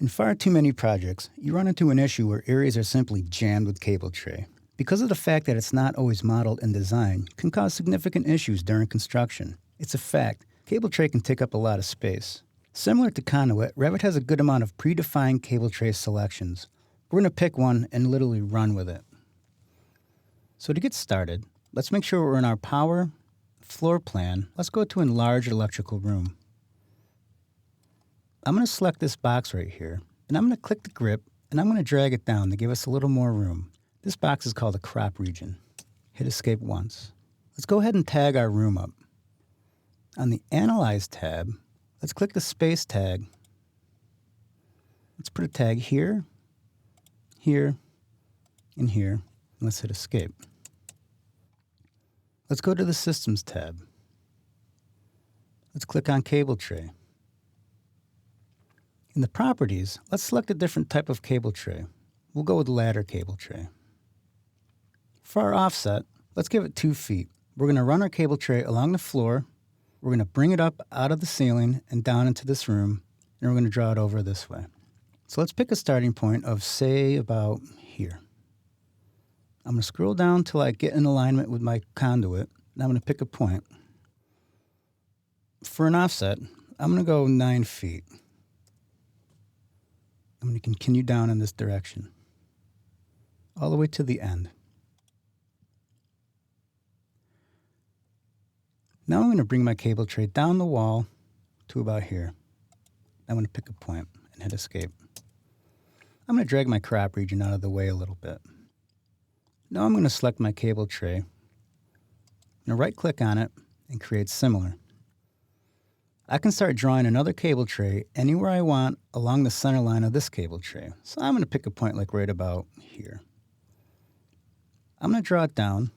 In far too many projects, you run into an issue where areas are simply jammed with cable tray. Because of the fact that it's not always modeled in design, can cause significant issues during construction. It's a fact, cable tray can take up a lot of space. Similar to conduit, Revit has a good amount of predefined cable tray selections. We're going to pick one and literally run with it. So to get started, let's make sure we're in our power, floor plan. Let's go to enlarge electrical room. I'm going to select this box right here, and I'm going to click the grip, and I'm going to drag it down to give us a little more room. This box is called a crop region. Hit escape once. Let's go ahead and tag our room up. On the Analyze tab, let's click the space tag. Let's put a tag here, here, and here. And let's hit escape. Let's go to the Systems tab. Let's click on Cable Tray. In the Properties, let's select a different type of cable tray. We'll go with ladder cable tray. For our offset, let's give it 2 feet. We're going to run our cable tray along the floor. We're going to bring it up out of the ceiling and down into this room, and we're going to draw it over this way. So let's pick a starting point of, say, about here. I'm going to scroll down till I get in alignment with my conduit, and I'm going to pick a point. For an offset, I'm going to go 9 feet. I'm going to continue down in this direction, all the way to the end. Now I'm going to bring my cable tray down the wall to about here. I'm going to pick a point and hit escape. I'm going to drag my crop region out of the way a little bit. Now I'm going to select my cable tray. I'm going to right click on it and create similar. I can start drawing another cable tray anywhere I want along the center line of this cable tray. So I'm going to pick a point like right about here. I'm going to draw it down.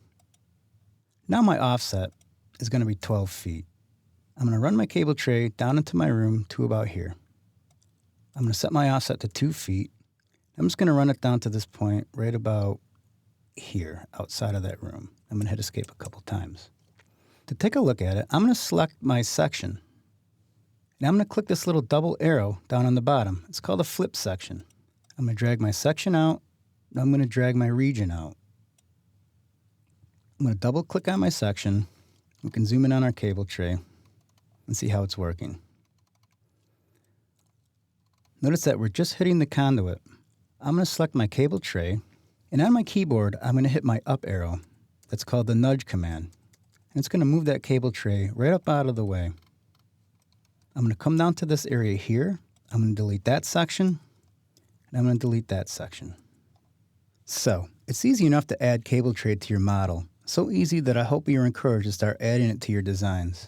Now my offset is going to be 12 feet. I'm going to run my cable tray down into my room to about here. I'm going to set my offset to 2 feet. I'm just going to run it down to this point right about here outside of that room. I'm going to hit escape a couple times. To take a look at it, I'm going to select my section. Now I'm going to click this little double arrow down on the bottom. It's called a flip section. I'm going to drag my section out. Now I'm going to drag my region out. I'm going to double click on my section. We can zoom in on our cable tray and see how it's working. Notice that we're just hitting the conduit. I'm going to select my cable tray, and on my keyboard, I'm going to hit my up arrow. That's called the nudge command. And it's going to move that cable tray right up out of the way. I'm going to come down to this area here. I'm going to delete that section, and I'm going to delete that section. So, it's easy enough to add cable tray to your model. So easy that I hope you're encouraged to start adding it to your designs.